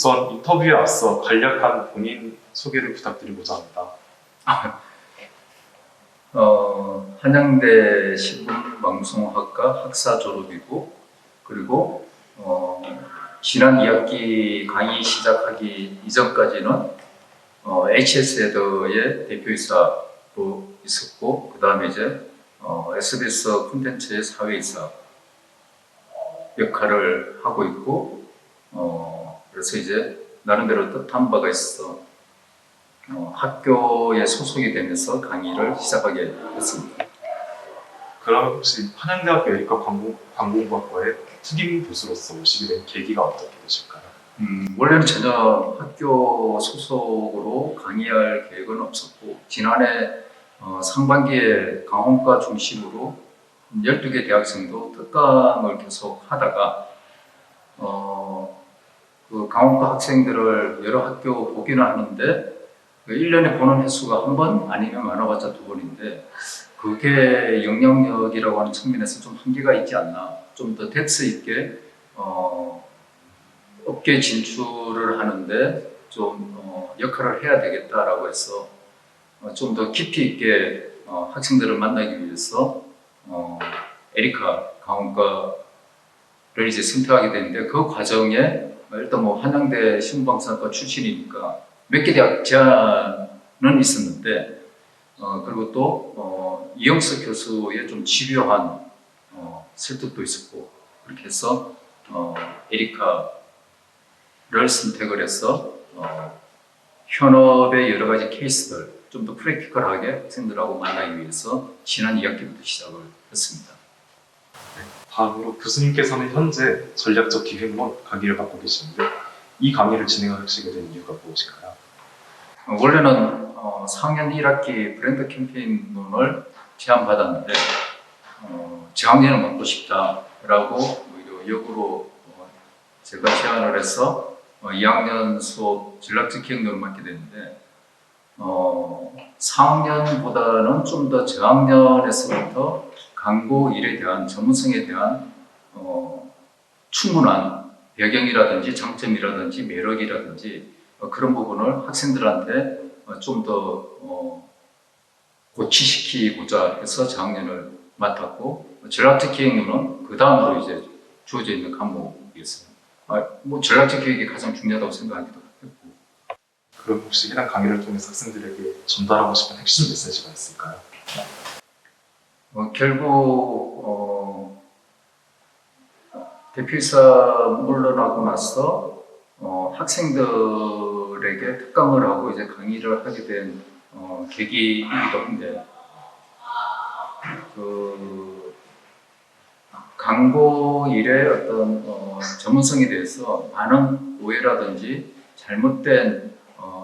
우선 인터뷰에 앞서 간략한 본인 소개를 부탁드리고자 합니다. 한양대 신문방송학과 학사 졸업이고, 그리고 지난 2학기 강의 시작하기 이전까지는 HS헤더의 대표이사로 있었고, 그 다음에 이제 SBS 콘텐츠의 사회이사 역할을 하고 있고, 그래서 이제 나름대로 뜻한 바가 있어 학교에 소속이 되면서 강의를 시작하게 됐습니다. 그럼 혹시 한양대학교 에리카 광공학과의 특임 교수로서 오시게 된 계기가 어떻게 되실까요? 원래는 전혀 학교 소속으로 강의할 계획은 없었고, 지난해 상반기에 강원과 중심으로 12개 대학생도 특강을 계속 하다가 그 강원과 학생들을 여러 학교 보기는 하는데 1년에 보는 횟수가 한 번 아니면 많아봤자 2번인데 그게 영향력이라고 하는 측면에서 좀 한계가 있지 않나, 좀 더 뎁스 있게 업계 진출을 하는데 좀 역할을 해야 되겠다라고 해서 좀 더 깊이 있게 학생들을 만나기 위해서 에리카 강원과를 이제 선택하게 됐는데, 그 과정에 일단 뭐 한양대 신문방송학과 출신이니까 몇 개 대학 제안은 있었는데, 그리고 또 이영석 교수의 좀 집요한 설득도 있었고, 그렇게 해서 에리카를 선택을 해서 현업의 여러 가지 케이스들 좀 더 프랙티컬하게 학생들하고 만나기 위해서 지난 2학기부터 시작을 했습니다. 다음으로 교수님께서는 현재 전략적 기획론 강의를 맡고 계시는데 이 강의를 진행하시게 된 이유가 무엇일까요? 원래는 4학년 1학기 브랜드 캠페인론을 제안받았는데 저학년을 맡고 싶다라고 역으로 제가 제안을 해서 2학년 수업 전략적 기획론을 맡게 됐는데 4학년보다는 좀 더 저학년에서부터 광고 일에 대한 전문성에 대한 충분한 배경이라든지 장점이라든지 매력이라든지 그런 부분을 학생들한테 좀 더 고취시키고자 해서 저학년을 맡았고, 전략적 기획론은 그 다음으로 이제 주어져 있는 과목이었습니다. 뭐 전략적 기획이 가장 중요하다고 생각하기도 했고. 그럼 혹시 해당 강의를 통해서 학생들에게 전달하고 싶은 핵심 메시지가 있을까요? 결국 대표이사 물러나고 나서 학생들에게 특강을 하고 이제 강의를 하게 된 계기이기도 한데, 그 광고 일의 어떤 전문성에 대해서 많은 오해라든지 잘못된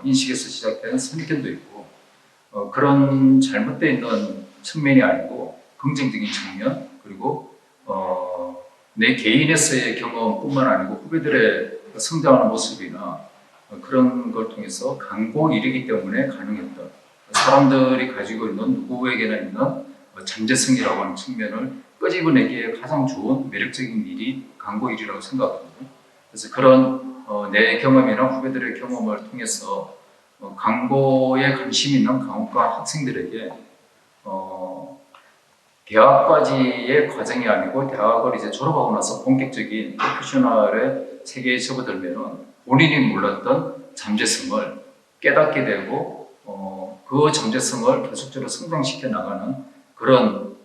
인식에서 시작된 선입견도 있고, 그런 잘못되어 있는 측면이 아니고 긍정적인 측면, 그리고 내 개인에서의 경험뿐만 아니고 후배들의 성장하는 모습이나 그런 걸 통해서 광고 일이기 때문에 가능했던 사람들이 가지고 있는 누구에게나 있는 잠재성이라고 하는 측면을 끄집어내기에 가장 좋은 매력적인 일이 광고 일이라고 생각하거든요. 그래서 그런 내 경험이나 후배들의 경험을 통해서 광고에 관심 있는 강원과 학생들에게 대학까지의 과정이 아니고 대학을 이제 졸업하고 나서 본격적인 프로페셔널의 세계에 접어들면은 본인이 몰랐던 잠재성을 깨닫게 되고 그 잠재성을 계속적으로 성장시켜 나가는 그런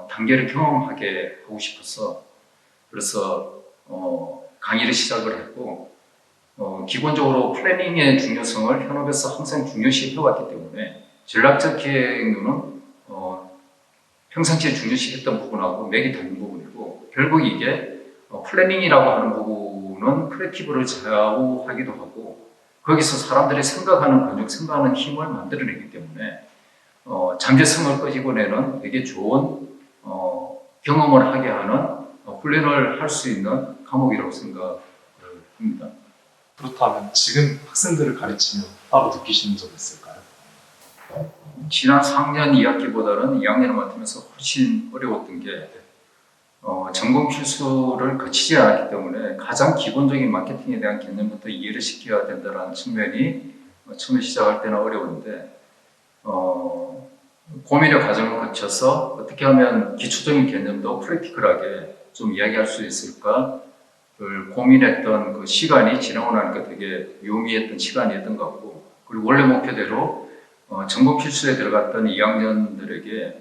단계를 경험하게 하고 싶어서, 그래서 강의를 시작을 했고, 기본적으로 플래닝의 중요성을 현업에서 항상 중요시 해왔기 때문에 전략적 기획론은 평상시에 중요시 했던 부분하고 맥이 닿는 부분이고, 결국 이게 플래닝이라고 하는 부분은 크리에이티브를 좌우하기도 하고 거기서 사람들이 생각하는 근육, 생각하는 힘을 만들어내기 때문에 잠재성을 끄집어내는 되게 좋은 경험을 하게 하는 훈련을 할 수 있는 과목이라고 생각을 합니다. 그렇다면 지금 학생들을 가르치며 따로 느끼시는 점이 있을까요? 지난 4학년 2학기보다는 2학년을 맡으면서 훨씬 어려웠던 게 전공 필수를 거치지 않았기 때문에 가장 기본적인 마케팅에 대한 개념부터 이해를 시켜야 된다는 측면이 처음에 시작할 때는 어려운데 고민의 과정을 거쳐서 어떻게 하면 기초적인 개념도 프랙티컬하게 좀 이야기할 수 있을까를 고민했던 그 시간이 지나고 나니까 되게 묘미했던 시간이었던 것 같고, 그리고 원래 목표대로 전공 필수에 들어갔던 2학년들에게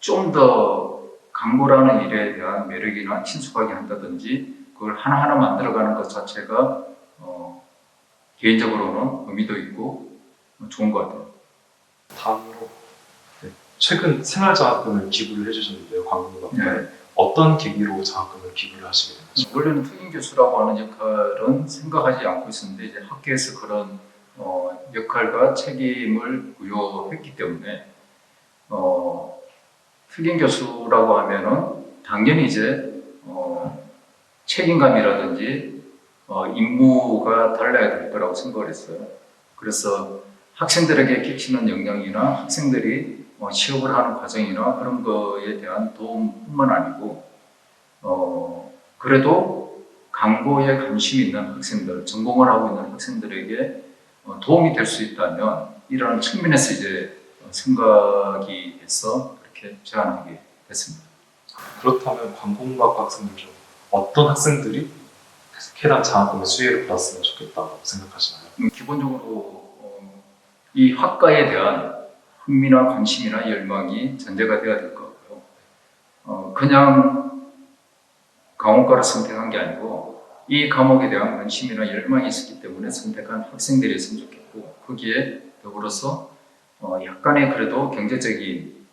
좀 더 강고라는 일에 대한 매력이나 친숙하게 한다든지 그걸 하나하나 만들어가는 것 자체가 개인적으로는 의미도 있고 좋은 것 같아요. 다음으로 네, 최근 생활장학금을 기부를 해주셨는데요, 관공학과에. 네. 어떤 계기로 장학금을 기부를 하시게 된 거죠? 원래는 특임 교수라고 하는 역할은 생각하지 않고 있었는데 이제 학교에서 그런 역할과 책임을 부여했기 때문에 특임 교수라고 하면은 당연히 이제 책임감이라든지 임무가 달라야 될 거라고 생각을 했어요. 그래서 학생들에게 끼치는 영향이나 학생들이 취업을 하는 과정이나 그런 거에 대한 도움뿐만 아니고 그래도 강고에 관심 있는 학생들, 전공을 하고 있는 학생들에게 도움이 될 수 있다면 이런 측면에서 이제 생각이 돼서 그렇게 제안하게 됐습니다. 그렇다면 관공학 학생들 중 어떤 학생들이 해당 장학금의 수혜를 받았으면 좋겠다고 생각하시나요? 기본적으로 이 학과에 대한 흥미나 관심이나 열망이 전제가 되어야 될 것 같고요. 그냥 강원과를 선택한 게 아니고 이 과목에 대한 관심이나 열망이 있었기 때문에 선택한 학생들이었으면 좋겠고, 거기에 더불어서 약간의 그래도 경제적인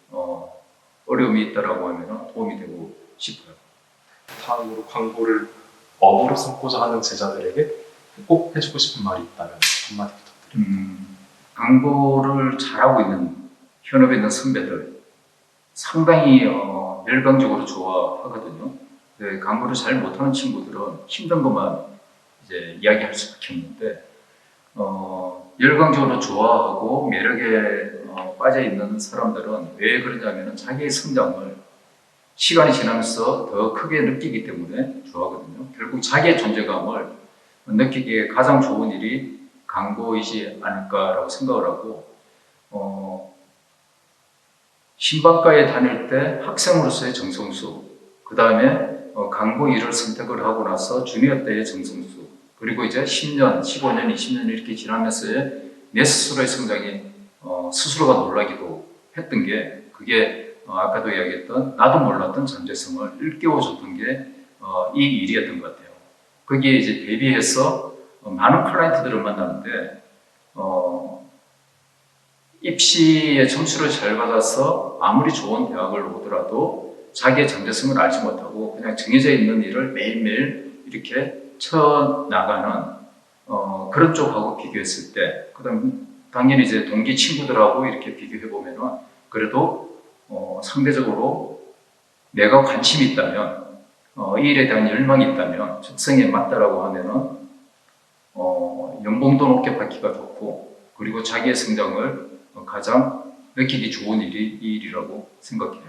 어려움이 있다라고 하면 도움이 되고 싶어요. 다음으로 광고를 업으로 삼고자 하는 제자들에게 꼭 해주고 싶은 말이 있다면 한마디 부탁드립니다. 광고를 잘하고 있는 현업에 있는 선배들 상당히 열광적으로 좋아하거든요. 네, 광고를 잘 못하는 친구들은 힘든 것만 이제 이야기할 수밖에 없는데 열광적으로 좋아하고 매력에 빠져 있는 사람들은 왜 그러냐면 자기의 성장을 시간이 지나면서 더 크게 느끼기 때문에 좋아하거든요. 결국 자기의 존재감을 느끼기에 가장 좋은 일이 광고이지 않을까라고 생각을 하고 신방과에 다닐 때 학생으로서의 정성수, 그 다음에 광고 일을 선택을 하고 나서 주니어 때의 정성수, 그리고 이제 10년, 15년, 20년 이렇게 지나면서의 내 스스로의 성장이 스스로가 놀라기도 했던 게, 그게 아까도 이야기했던 나도 몰랐던 잠재성을 일깨워줬던 게 이 일이었던 것 같아요. 거기에 이제 대비해서 많은 클라이언트들을 만나는데 입시의 점수를 잘 받아서 아무리 좋은 대학을 오더라도 자기의 잠재성을 알지 못하고 그냥 정해져 있는 일을 매일매일 이렇게 쳐나가는 그런 쪽하고 비교했을 때, 그다음 당연히 이제 동기 친구들하고 이렇게 비교해 보면은 그래도 상대적으로 내가 관심이 있다면 이 일에 대한 열망이 있다면 적성에 맞다라고 하면은 연봉도 높게 받기가 좋고, 그리고 자기의 성장을 가장 느끼기 좋은 일이 이 일이라고 생각해요.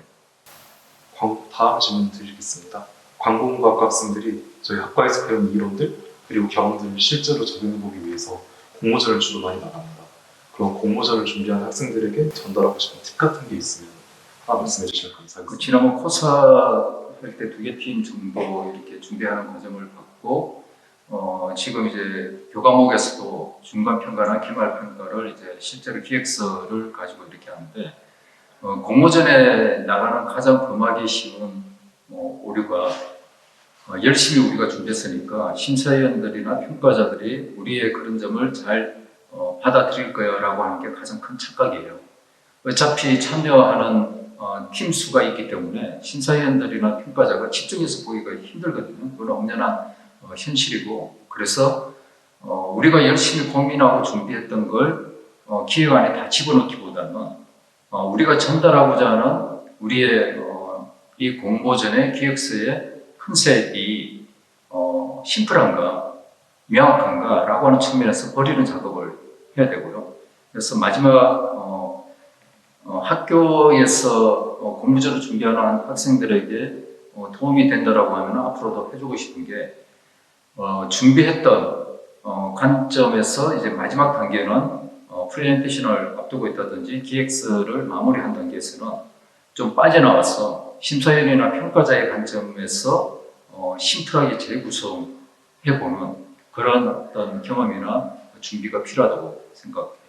다음 질문 드리겠습니다. 관공과학 학생들이 저희 학과에서 배운 이론들 그리고 경험들을 실제로 적용해보기 위해서 공모전을 주로 많이 나갑니다. 그런 공모전을 준비하는 학생들에게 전달하고 싶은 팁 같은 게 있으면 하나 말씀해 주시면 감사하겠습니다. 지난번 코사 할 때 2개 팀 정도 이렇게 준비하는 과정을 받고 지금 이제 교과목에서도 중간 평가나 기말 평가를 이제 실제로 기획서를 가지고 이렇게 하는데 공모전에 나가는 가장 범하기 쉬운 오류가 열심히 우리가 준비했으니까 심사위원들이나 평가자들이 우리의 그런 점을 잘 받아들일 거야라고 하는 게 가장 큰 착각이에요. 어차피 참여하는 팀 수가 있기 때문에 심사위원들이나 평가자가 집중해서 보기가 힘들거든요. 그건 엄연한 현실이고, 그래서 우리가 열심히 고민하고 준비했던 걸 기획 안에 다 집어넣기보다는 우리가 전달하고자 하는 우리의 이 공모전의 기획서의 컨셉이 심플한가 명확한가 라고 하는 측면에서 버리는 작업을 해야 되고요. 그래서 마지막 학교에서 공모전을 준비하는 학생들에게 도움이 된다라고 하면 앞으로도 해주고 싶은 게 준비했던 관점에서 이제 마지막 단계는 프레젠테이션을 앞두고 있다든지 기획서를 마무리한 단계에서는 좀 빠져나와서 심사위원이나 평가자의 관점에서 심플하게 재구성해보는 그런 어떤 경험이나 준비가 필요하다고 생각합니다.